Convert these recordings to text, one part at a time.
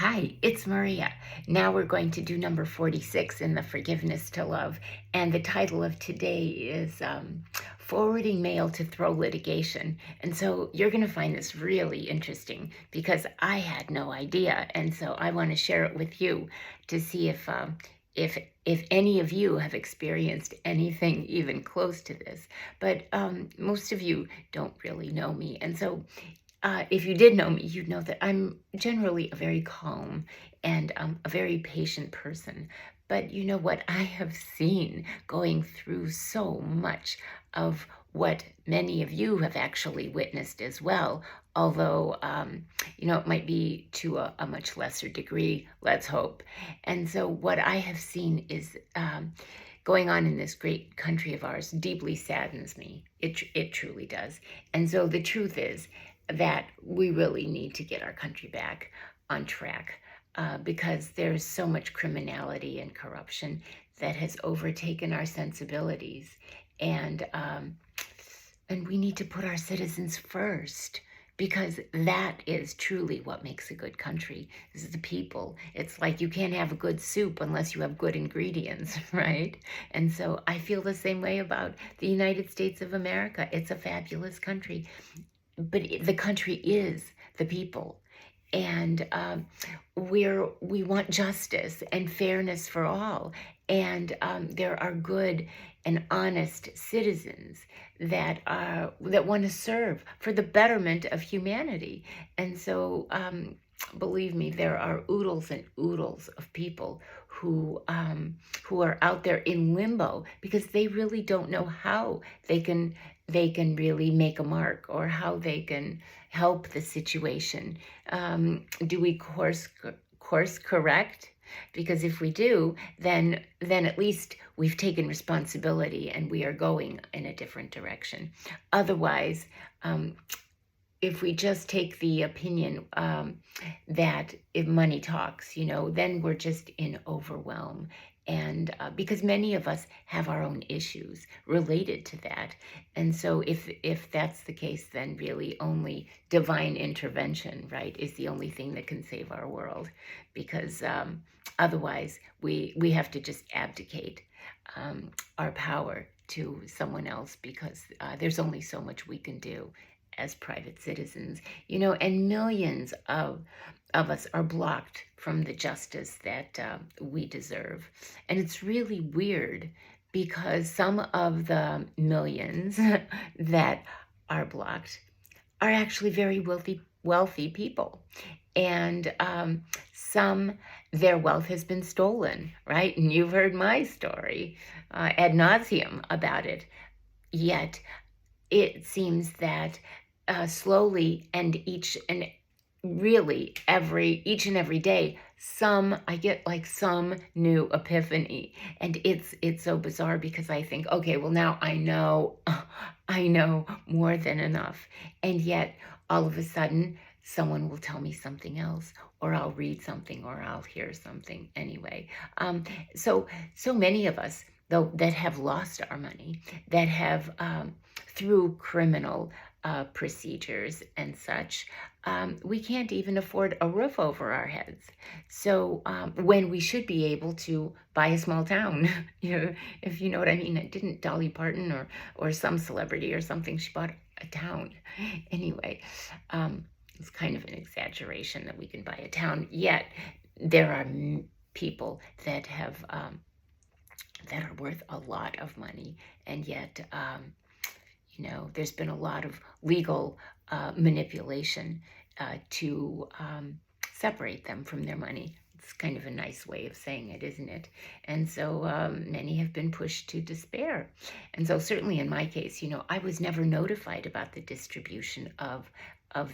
Hi, it's Maria. Now we're going to do number 46 in the Forgiveness to Love. And the title of today is Forwarding Mail to Throw Litigation. And so you're going to find this really interesting because I had no idea. And so I want to share it with you to see if any of you have experienced anything even close to this. But most of you don't really know me. And so if you did know me, you'd know that I'm generally a very calm and a very patient person. But you know what? I have seen going through so much of what many of you have actually witnessed as well, although, it might be to a much lesser degree, let's hope. And so what I have seen is going on in this great country of ours deeply saddens me. It truly does. And so the truth is, that we really need to get our country back on track because there's so much criminality and corruption that has overtaken our sensibilities, and we need to put our citizens first because that is truly what makes a good country, is the people. It's like you can't have a good soup unless you have good ingredients, right? And so I feel the same way about the United States of America. It's a fabulous country, but the country is the people, and we want justice and fairness for all, and there are good and honest citizens that want to serve for the betterment of humanity. And so believe me, there are oodles and oodles of people who are out there in limbo because they really don't know how they can really make a mark or how they can help the situation. Do we course correct? Because if we do, then at least we've taken responsibility and we are going in a different direction. Otherwise, if we just take the opinion that if money talks, then we're just in overwhelm. And because many of us have our own issues related to that. And so if that's the case, then really only divine intervention, right, is the only thing that can save our world. Because otherwise, we have to just abdicate our power to someone else because there's only so much we can do as private citizens, and millions of us are blocked from the justice that we deserve. And it's really weird because some of the millions that are blocked are actually very wealthy people. And some, their wealth has been stolen, right? And you've heard my story ad nauseum about it. Yet it seems that slowly and each and every day, I get like some new epiphany, and it's so bizarre because I think, okay, well now I know more than enough, and yet all of a sudden someone will tell me something else, or I'll read something, or I'll hear something anyway. So many of us, though, that have lost our money, that have through criminal procedures and such, we can't even afford a roof over our heads. So when we should be able to buy a small town, if you know what I mean. Didn't Dolly Parton or some celebrity or something, she bought a town? Anyway, it's kind of an exaggeration that we can buy a town. Yet there are people that have that are worth a lot of money, and yet there's been a lot of legal manipulation to separate them from their money. It's kind of a nice way of saying it, isn't it? And so many have been pushed to despair. And so certainly in my case, I was never notified about the distribution of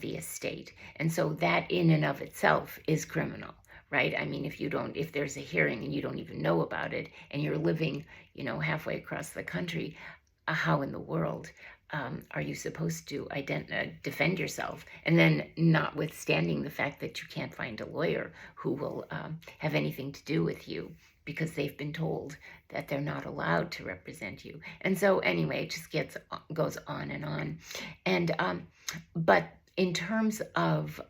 the estate. And so that in and of itself is criminal, right? I mean, if there's a hearing and you don't even know about it, and you're living, halfway across the country, how in the world are you supposed to defend yourself? And then, notwithstanding the fact that you can't find a lawyer who will have anything to do with you because they've been told that they're not allowed to represent you. And so anyway, it just goes on and on. And but in terms of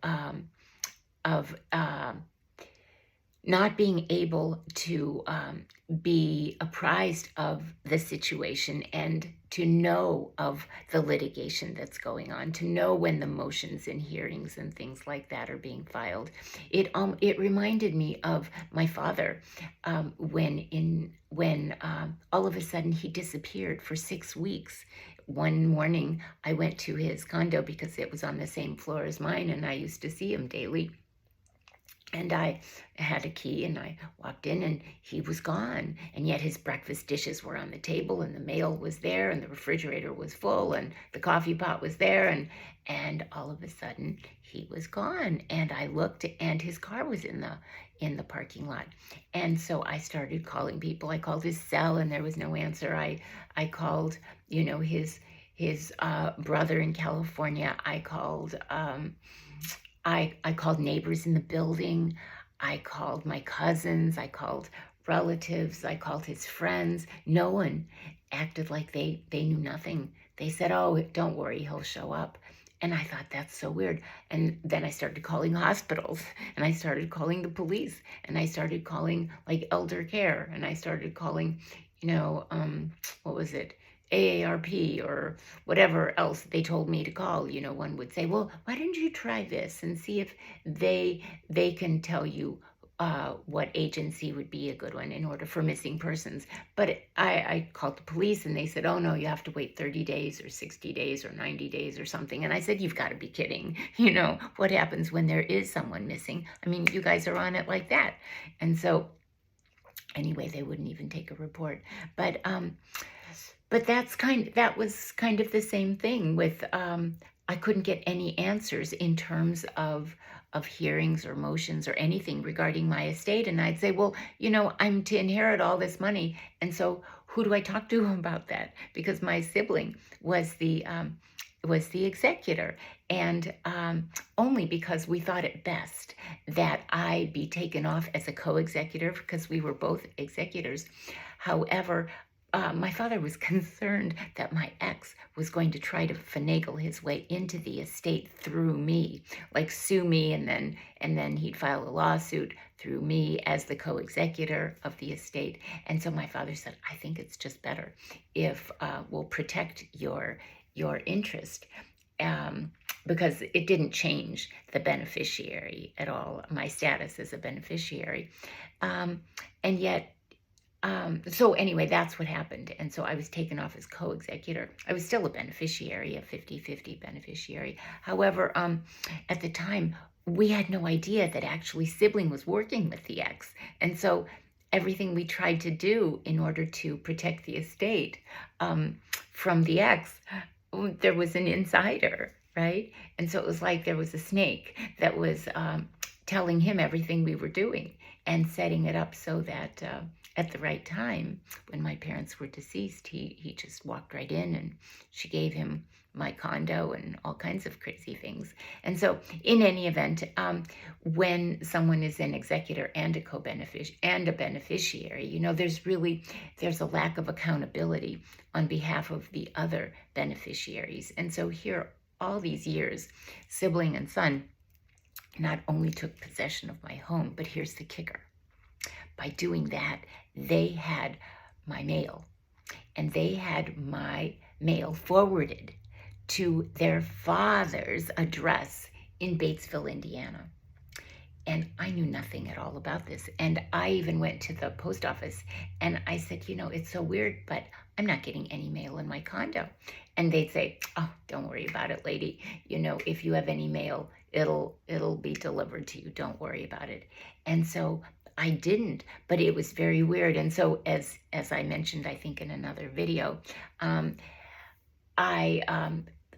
not being able to be apprised of the situation and to know of the litigation that's going on, to know when the motions and hearings and things like that are being filed. It reminded me of my father when all of a sudden he disappeared for 6 weeks. One morning I went to his condo because it was on the same floor as mine, and I used to see him daily. And I had a key and I walked in and he was gone. And yet his breakfast dishes were on the table and the mail was there and the refrigerator was full and the coffee pot was there. And all of a sudden he was gone. And I looked and his car was in the parking lot. And so I started calling people. I called his cell and there was no answer. I called, his brother in California. I called neighbors in the building. I called my cousins. I called relatives. I called his friends. No one acted like they knew nothing. They said, oh, don't worry, he'll show up. And I thought, that's so weird. And then I started calling hospitals, and I started calling the police, and I started calling like elder care, and I started calling, what was it? AARP or whatever else they told me to call. One would say, well, why don't you try this and see if they can tell you what agency would be a good one in order for missing persons. But I called the police and they said, oh no, you have to wait 30 days or 60 days or 90 days or something. And I said, you've got to be kidding. What happens when there is someone missing? I mean, you guys are on it like that. And so anyway, they wouldn't even take a report. But that was kind of the same thing with I couldn't get any answers in terms of hearings or motions or anything regarding my estate. And I'd say, well, I'm to inherit all this money. And so who do I talk to about that? Because my sibling was the executor. And only because we thought it best that I be taken off as a co-executor because we were both executors. However, my father was concerned that my ex was going to try to finagle his way into the estate through me, like sue me, and then he'd file a lawsuit through me as the co-executor of the estate. And so my father said, I think it's just better if we'll protect your interest. Because it didn't change the beneficiary at all, my status as a beneficiary. And yet, so anyway, that's what happened. And so I was taken off as co-executor. I was still a beneficiary, a 50-50 beneficiary. However, at the time, we had no idea that actually sibling was working with the ex. And so everything we tried to do in order to protect the estate from the ex, there was an insider, right? And so it was like there was a snake that was telling him everything we were doing and setting it up so that at the right time, when my parents were deceased, he just walked right in and she gave him my condo and all kinds of crazy things. And so in any event, when someone is an executor and a beneficiary, there's a lack of accountability on behalf of the other beneficiaries. And so here, all these years, sibling and son not only took possession of my home, but here's the kicker. By doing that, they had my mail, and they had my mail forwarded to their father's address in Batesville, Indiana. And I knew nothing at all about this. And I even went to the post office and I said, it's so weird, but I'm not getting any mail in my condo. And they'd say, oh, don't worry about it, lady. If you have any mail, it'll be delivered to you. Don't worry about it. And so I didn't, but it was very weird. And so as I mentioned, I think in another video,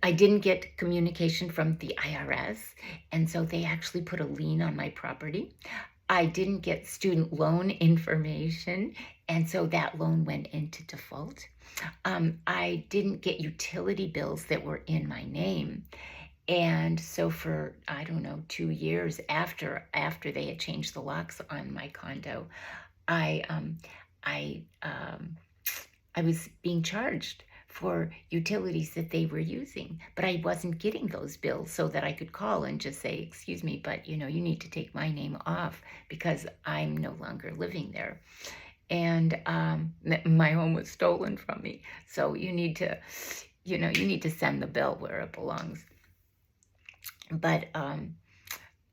I didn't get communication from the IRS, and so they actually put a lien on my property. I didn't get student loan information, and so that loan went into default. I didn't get utility bills that were in my name. And so for, 2 years after they had changed the locks on my condo, I was being charged for utilities that they were using, but I wasn't getting those bills so that I could call and just say, excuse me, but you need to take my name off because I'm no longer living there. And my home was stolen from me. So you need to, you need to send the bill where it belongs. But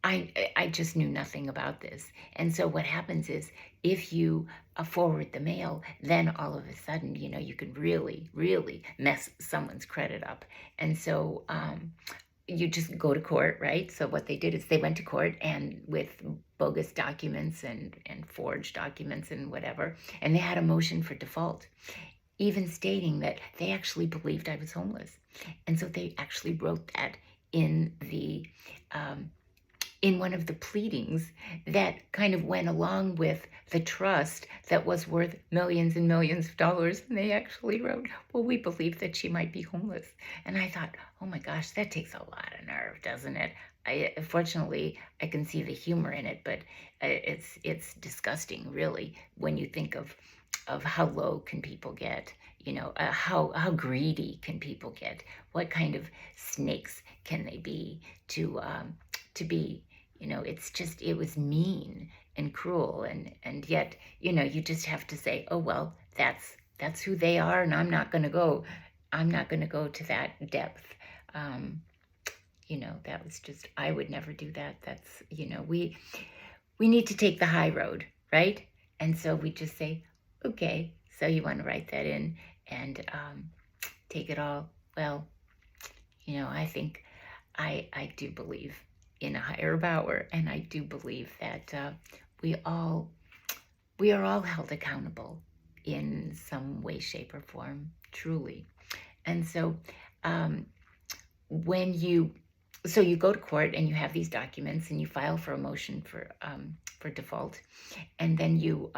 I just knew nothing about this. And so what happens is if you forward the mail, then all of a sudden, you can really, really mess someone's credit up. And so you just go to court, right? So what they did is they went to court and with bogus documents and forged documents and whatever, and they had a motion for default, even stating that they actually believed I was homeless. And so they actually wrote that in the in one of the pleadings that kind of went along with the trust that was worth millions and millions of dollars. And they actually wrote, well, we believe that she might be homeless. And I thought, oh my gosh, that takes a lot of nerve, doesn't it? Fortunately, I can see the humor in it, but it's disgusting, really, when you think of how low can people get, how greedy can people get, what kind of snakes can they be to be, it was mean and cruel, and yet, you just have to say, oh well, that's who they are, and I'm not going to go to that depth. That was just, I would never do that. That's, we need to take the high road, right? And so we just say, okay, so you want to write that in and take it all. Well, I think I do believe in a higher power, and I do believe that we are all held accountable in some way, shape, or form, truly. And so so you go to court and you have these documents and you file for a motion for default, and then you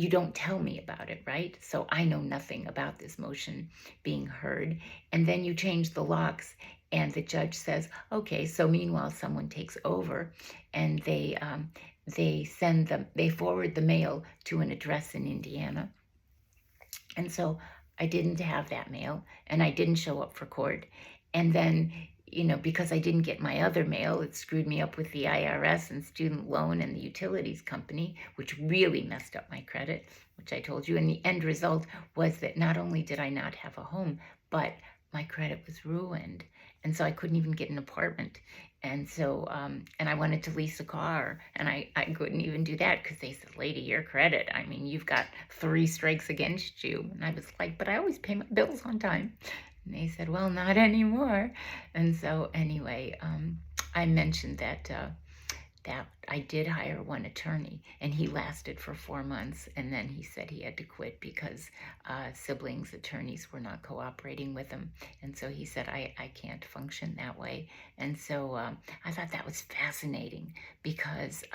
don't tell me about it, right? So I know nothing about this motion being heard, and then you change the locks, and the judge says, okay, so meanwhile someone takes over, and they forward the mail to an address in Indiana. And so I didn't have that mail, and I didn't show up for court. And then, because I didn't get my other mail, it screwed me up with the IRS and student loan and the utilities company, which really messed up my credit, which I told you. And the end result was that not only did I not have a home, but my credit was ruined. And so I couldn't even get an apartment. And so, and I wanted to lease a car, and I couldn't even do that because they said, lady, your credit, I mean, you've got 3 strikes against you. And I was like, but I always pay my bills on time. And they said, well, not anymore. And so anyway, I mentioned that I did hire one attorney, and he lasted for 4 months, and then he said he had to quit because siblings attorneys were not cooperating with him. And so he said, I can't function that way. And so I thought that was fascinating because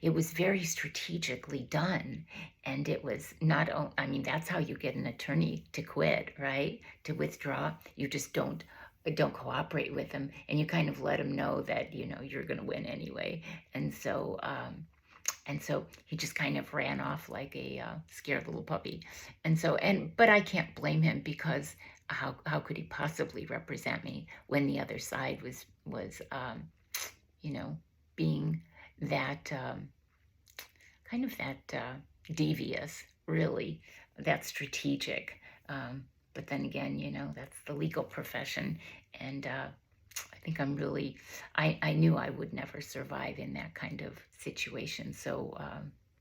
it was very strategically done. And it was not, I mean, that's how you get an attorney to quit, right? To withdraw. You just don't cooperate with them, and you kind of let them know that you're going to win anyway. And so he just kind of ran off like a scared little puppy. And so but I can't blame him because how could he possibly represent me when the other side was being that kind of that devious, really, that strategic. But then again, that's the legal profession. And I think I knew I would never survive in that kind of situation. So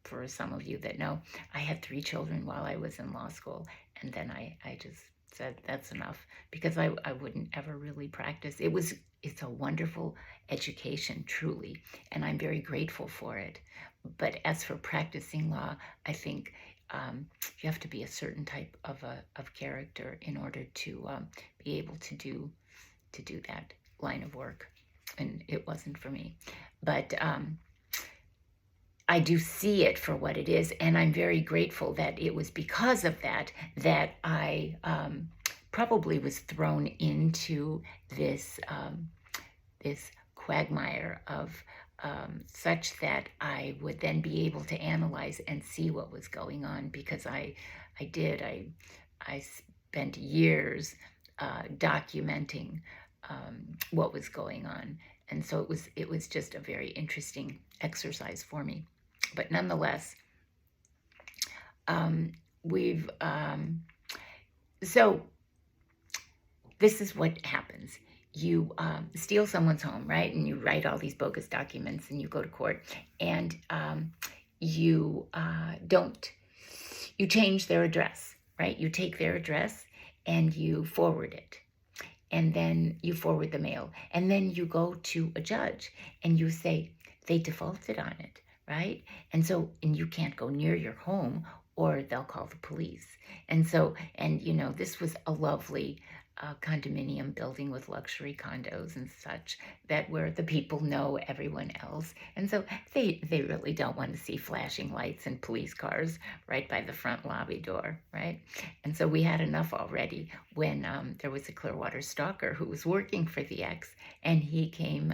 for some of you that know, I had 3 children while I was in law school. And then I just said, that's enough, because I wouldn't ever really practice. It's a wonderful education, truly. And I'm very grateful for it. But as for practicing law, I think you have to be a certain type of character in order to be able to do that line of work, and it wasn't for me. But I do see it for what it is, and I'm very grateful that it was because of that I probably was thrown into this this quagmire of such that I would then be able to analyze and see what was going on, because I spent years documenting what was going on. And so it was just a very interesting exercise for me. But nonetheless, we've so this is what happens. You steal someone's home, right? And you write all these bogus documents and you go to court, and you don't, you change their address, right? You take their address and you forward it. And then you forward the mail. And then you go to a judge and you say, they defaulted on it, right? And so, and you can't go near your home or they'll call the police. And so, and you know, this was a lovely condominium building with luxury condos and such, that where the people know everyone else. And so they really don't want to see flashing lights and police cars right by the front lobby door, right? And so we had enough already when there was a Clearwater stalker who was working for the ex, and he came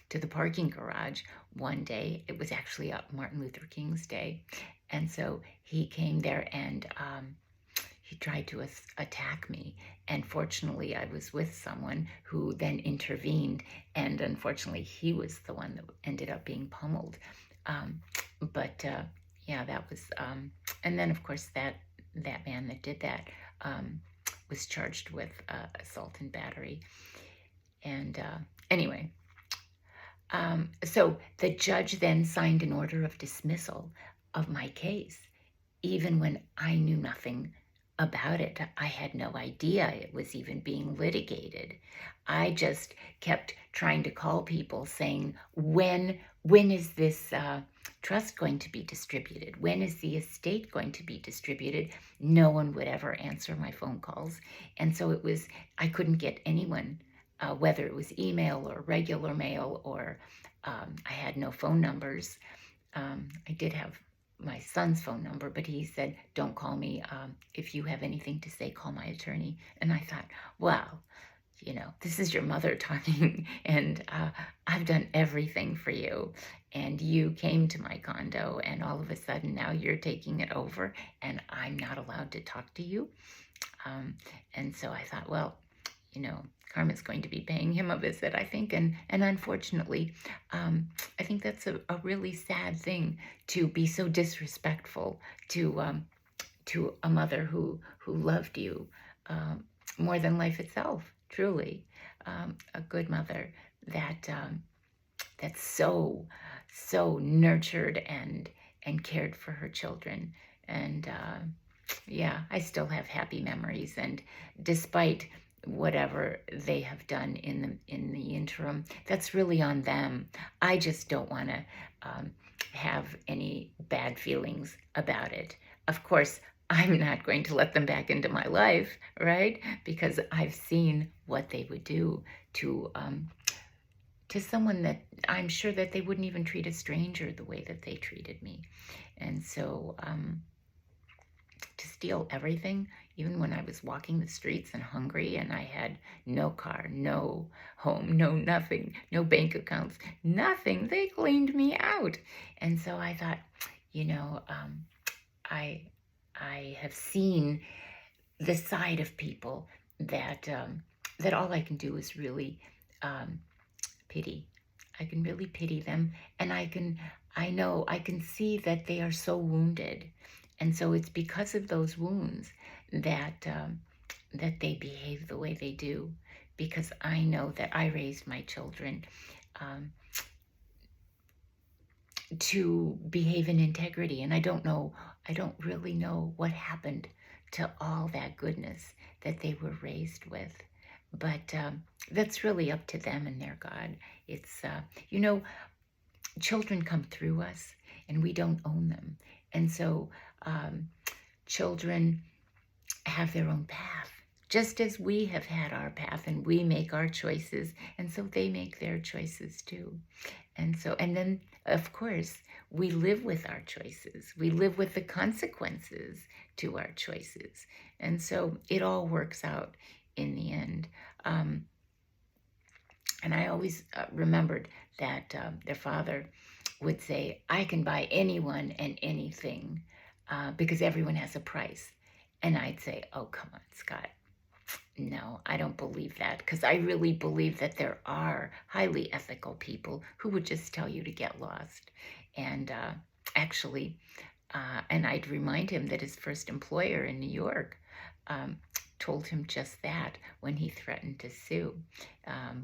to the parking garage one day. It was actually up Martin Luther King's Day. And so he came there and he tried to attack me. And fortunately, I was with someone who then intervened. And unfortunately, he was the one that ended up being pummeled. Yeah, that was, and then of course that man that did that was charged with assault and battery. And anyway, so the judge then signed an order of dismissal of my case, even when I knew nothing about it. I had no idea it was even being litigated. I just kept trying to call people saying, when is this trust going to be distributed? When is the estate going to be distributed? No one would ever answer my phone calls. And so it was, I couldn't get anyone, whether it was email or regular mail, or I had no phone numbers. I did have my son's phone number, but he said, don't call me. If you have anything to say, call my attorney. And I thought, wow, you know, this is your mother talking, and I've done everything for you. And you came to my condo, and all of a sudden now you're taking it over, and I'm not allowed to talk to you. And so I thought, well, you know, Carmen's going to be paying him a visit, I think. And unfortunately, I think that's a really sad thing, to be so disrespectful to a mother who loved you more than life itself, truly. A good mother that that's so nurtured and cared for her children. And yeah, I still have happy memories. And despite whatever they have done in the interim, that's really on them. I just don't want to have any bad feelings about it. Of course, I'm not going to let them back into my life, right? Because I've seen what they would do to someone that I'm sure that they wouldn't even treat a stranger the way that they treated me. And so to steal everything, even when I was walking the streets and hungry and I had no car, no home, no nothing, no bank accounts, nothing, they cleaned me out. And so I thought, you know, I have seen the side of people that that all I can do is really pity. I can really pity them, and I can see that they are so wounded. And so it's because of those wounds that that they behave the way they do, because I know that I raised my children to behave in integrity. And I don't really know what happened to all that goodness that they were raised with. But that's really up to them and their God. It's, you know, children come through us and we don't own them. And so children have their own path, just as we have had our path, and we make our choices, and so they make their choices too. And so, and then of course, we live with our choices. We live with the consequences to our choices. And so it all works out in the end. And I always remembered that their father would say, I can buy anyone and anything because everyone has a price. And I'd say, oh, come on, Scott. No, I don't believe that, because I really believe that there are highly ethical people who would just tell you to get lost. And actually, and I'd remind him that his first employer in New York um, told him just that when he threatened to sue,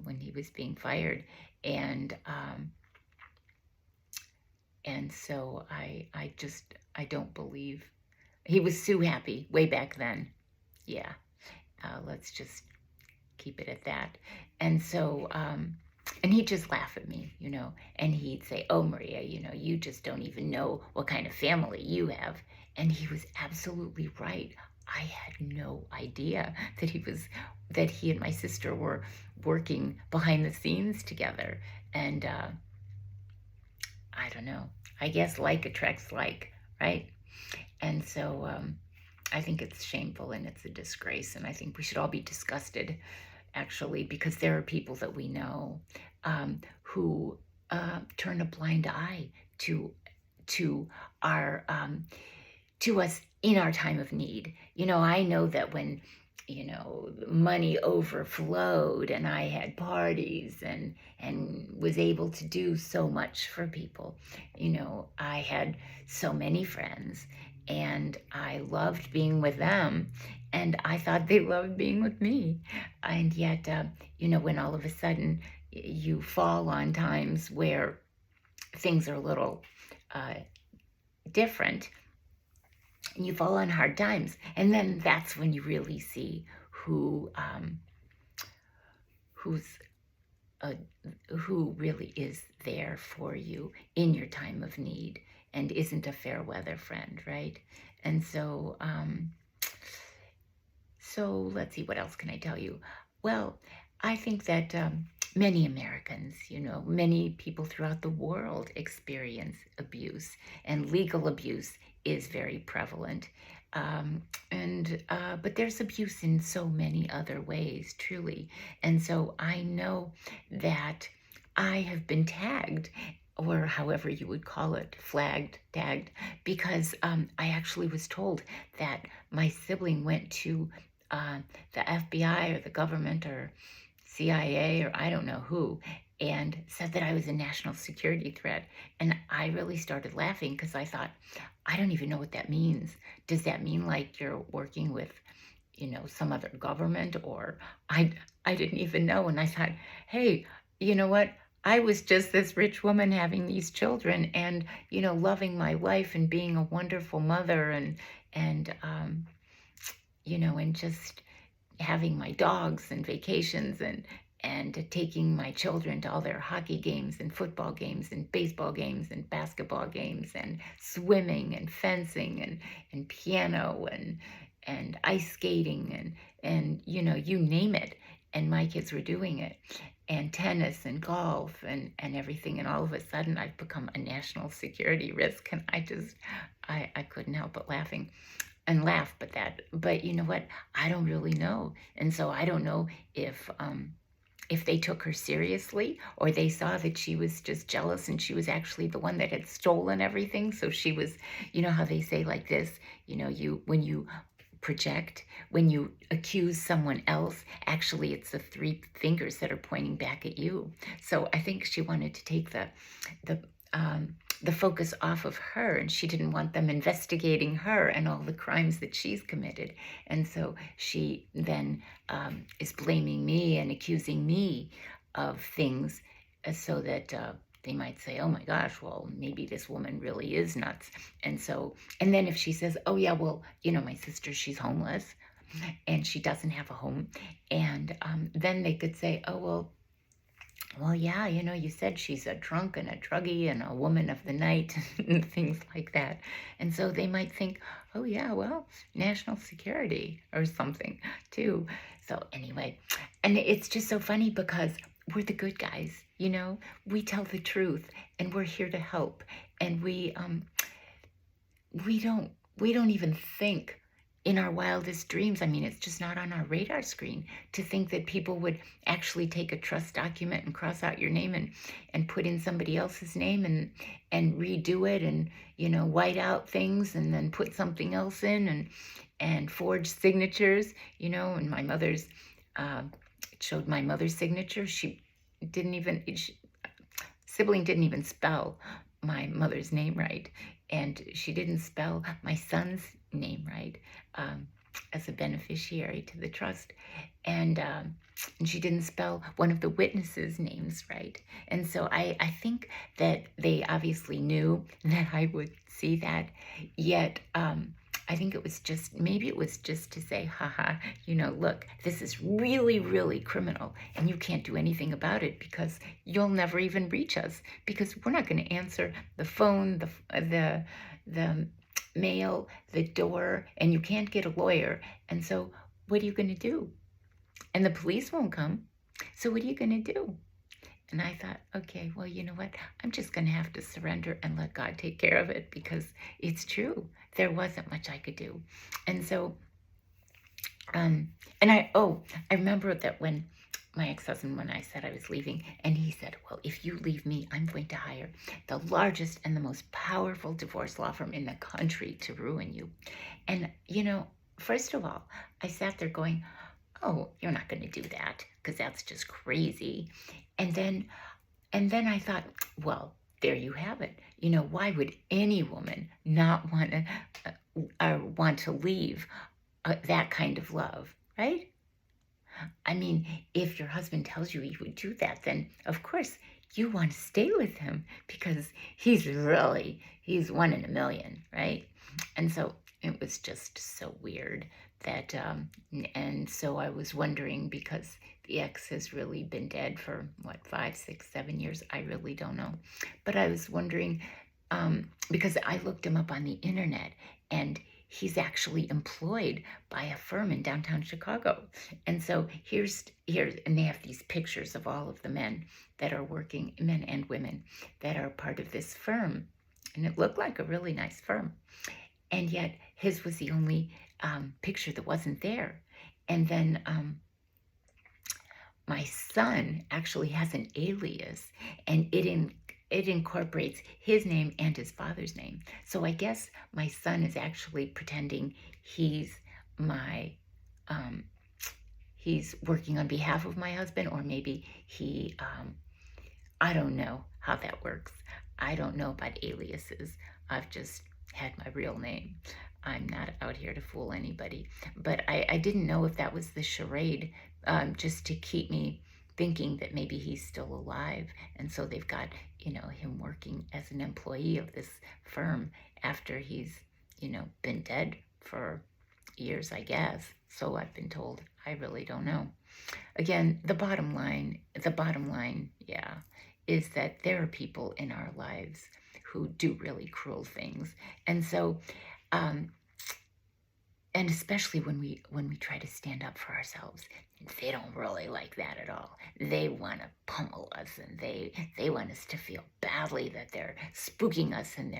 when he was being fired. And and so I don't believe he was sue happy way back then. Yeah, let's just keep it at that. And so, and he'd just laugh at me, and he'd say, "Oh, Maria, you just don't even know what kind of family you have." And he was absolutely right. I had no idea that he and my sister were working behind the scenes together. And I don't know. I guess like attracts like, right? And so I think it's shameful and it's a disgrace. And I think we should all be disgusted, actually, because there are people that we know who turn a blind eye to to our to us in our time of need. I know that when money overflowed and I had parties and was able to do so much for people. I had so many friends and I loved being with them and I thought they loved being with me. And yet, when all of a sudden you fall on times where things are a little uh, different, and you fall on hard times, and then that's when you really see who's uh, who really is there for you in your time of need and isn't a fair weather friend, right? And so let's see, what else can I tell you? Well, I think that many Americans, many people throughout the world experience abuse, and legal abuse is very prevalent. But there's abuse in so many other ways, truly. And so I know that I have been tagged, or however you would call it, flagged, tagged, because I actually was told that my sibling went to the FBI or the government or CIA or I don't know who, and said that I was a national security threat. And I really started laughing because I thought, I don't even know what that means. Does that mean like you're working with, some other government? Or I didn't even know. And I thought, hey, you know what? I was just this rich woman having these children and, loving my life and being a wonderful mother and and just having my dogs and vacations and taking my children to all their hockey games and football games and baseball games and basketball games and swimming and fencing and piano and ice skating and you name it, and my kids were doing it, and tennis and golf and everything, and all of a sudden I've become a national security risk, and I couldn't help but laughing and laugh. But you know what, I don't really know. And so I don't know if they took her seriously or they saw that she was just jealous and she was actually the one that had stolen everything. So she was, how they say like this, when you project, when you accuse someone else, actually it's the three fingers that are pointing back at you. So I think she wanted to take the the focus off of her, and she didn't want them investigating her and all the crimes that she's committed. And so she then is blaming me and accusing me of things so that they might say, oh my gosh, well, maybe this woman really is nuts. And then if she says, oh yeah, well, my sister, she's homeless and she doesn't have a home. And then they could say, oh, well, yeah, you said she's a drunk and a druggie and a woman of the night and things like that. And so they might think, oh, yeah, well, national security or something too. So anyway, and it's just so funny because we're the good guys, we tell the truth and we're here to help. And we don't even think in our wildest dreams. I mean, it's just not on our radar screen to think that people would actually take a trust document and cross out your name and put in somebody else's name and redo it and, white out things and then put something else in and forge signatures, and my mother's, it showed my mother's signature. Sibling didn't even spell my mother's name right, and she didn't spell my son's name right, as a beneficiary to the trust, and she didn't spell one of the witnesses' names right. And so I think that they obviously knew that I would see that, yet I think maybe it was just to say, haha, look, this is really, really criminal, and you can't do anything about it because you'll never even reach us, because we're not going to answer the phone, the mail, the door, and you can't get a lawyer. And so what are you going to do? And the police won't come. So what are you going to do? And I thought, okay, well, you know what? I'm just going to have to surrender and let God take care of it, because it's true. There wasn't much I could do. And so, I remember that when my ex-husband, when I said I was leaving, and he said, well, if you leave me, I'm going to hire the largest and the most powerful divorce law firm in the country to ruin you. And, first of all, I sat there going, oh, you're not going to do that, because that's just crazy. And then I thought, well, there you have it. Why would any woman not want to leave that kind of love, right? I mean, if your husband tells you he would do that, then of course you want to stay with him, because he's one in a million, right? And so it was just so weird that, and so I was wondering, because the ex has really been dead for 5, 6, 7 years. I really don't know. But I was wondering, because I looked him up on the internet, and he's actually employed by a firm in downtown Chicago. And so here, and they have these pictures of all of the men that are working, men and women, that are part of this firm. And it looked like a really nice firm. And yet his was the only picture that wasn't there. And then my son actually has an alias, and it incorporates his name and his father's name. So I guess my son is actually pretending he's he's working on behalf of my husband, or maybe I don't know how that works. I don't know about aliases. I've just had my real name. I'm not out here to fool anybody. But I didn't know if that was the charade, just to keep me thinking that maybe he's still alive. And so they've got, him working as an employee of this firm after he's, been dead for years, I guess. So I've been told. I really don't know. Again, the bottom line, yeah, is that there are people in our lives who do really cruel things. And so, and especially when we try to stand up for ourselves, they don't really like that at all. They want to pummel us, and they want us to feel badly that they're spooking us, and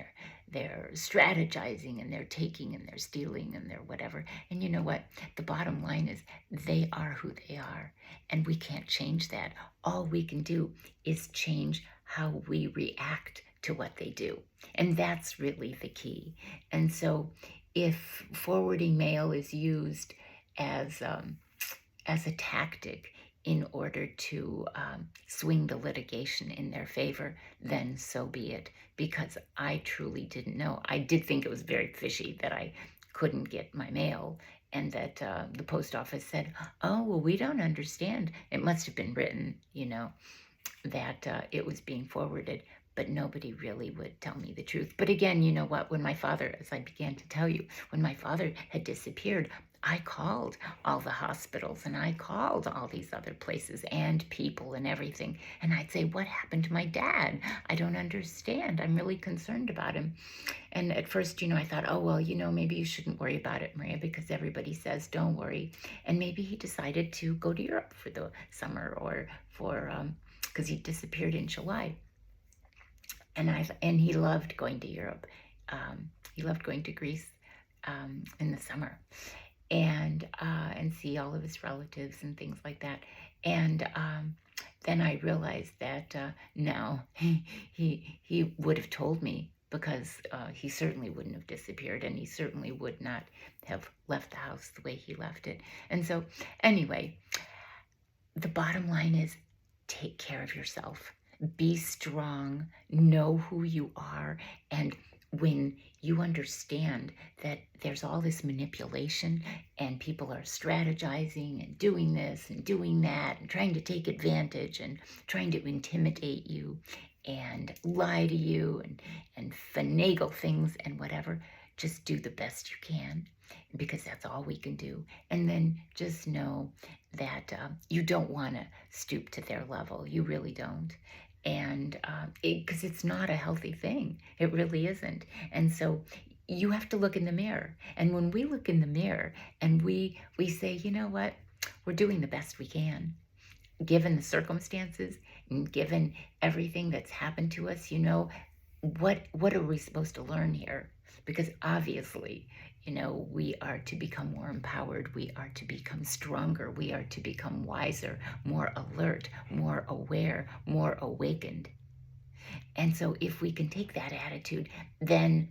they're strategizing, and they're taking, and they're stealing, and they're whatever. And you know what? The bottom line is they are who they are, and we can't change that. All we can do is change how we react to what they do. And that's really the key. And so if forwarding mail is used as a tactic in order to swing the litigation in their favor, then so be it, because I truly didn't know. I did think it was very fishy that I couldn't get my mail, and that the post office said, oh, well, we don't understand. It must have been written, that it was being forwarded, but nobody really would tell me the truth. But again, you know what? When my father, as I began to tell you, when my father had disappeared, I called all the hospitals, and I called all these other places and people and everything. And I'd say, what happened to my dad? I don't understand. I'm really concerned about him. And at first, I thought, oh, well, maybe you shouldn't worry about it, Maria, because everybody says don't worry. And maybe he decided to go to Europe for the summer, or because he disappeared in July. And he loved going to Europe. He loved going to Greece. in the summer, and see all of his relatives and things like that. And then I realized that no, he would have told me, because he certainly wouldn't have disappeared, and he certainly would not have left the house the way he left it. And so, anyway, the bottom line is, take care of yourself. Be strong. Know who you are. And when you understand that there's all this manipulation and people are strategizing and doing this and doing that and trying to take advantage and trying to intimidate you and lie to you and finagle things and whatever, just do the best you can, because that's all we can do. And then just know that you don't want to stoop to their level. You really don't. And because it's not a healthy thing. It really isn't. And so you have to look in the mirror. And when we look in the mirror and we say, you know what, we're doing the best we can, given the circumstances and given everything that's happened to us, what are we supposed to learn here? Because obviously, we are to become more empowered. We are to become stronger. We are to become wiser, more alert, more aware, more awakened. And so if we can take that attitude, then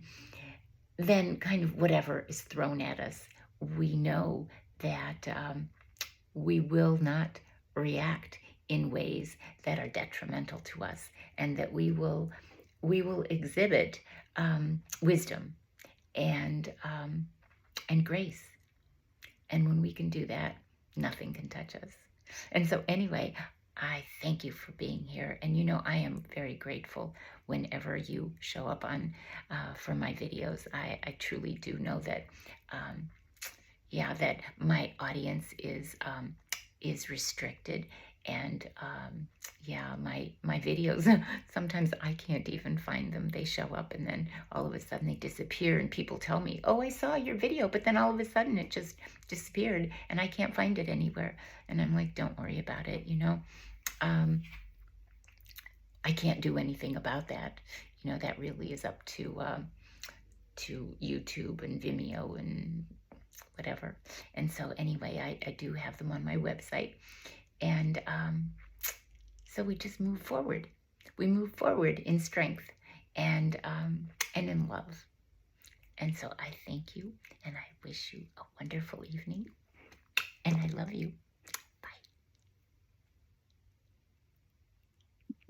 kind of whatever is thrown at us, we know that we will not react in ways that are detrimental to us, and that we will exhibit wisdom and grace. And when we can do that, nothing can touch us. And so anyway, I thank you for being here. And I am very grateful whenever you show up on for my videos. I truly do know that that my audience is restricted, and my videos, sometimes I can't even find them. They show up and then all of a sudden they disappear, and people tell me, oh, I saw your video, but then all of a sudden it just disappeared and I can't find it anywhere. And I'm like, don't worry about it. I can't do anything about that. That really is up to YouTube and Vimeo and whatever. And so anyway, I do have them on my website. And so we just move forward. We move forward in strength and in love. And so I thank you, and I wish you a wonderful evening, and I love you.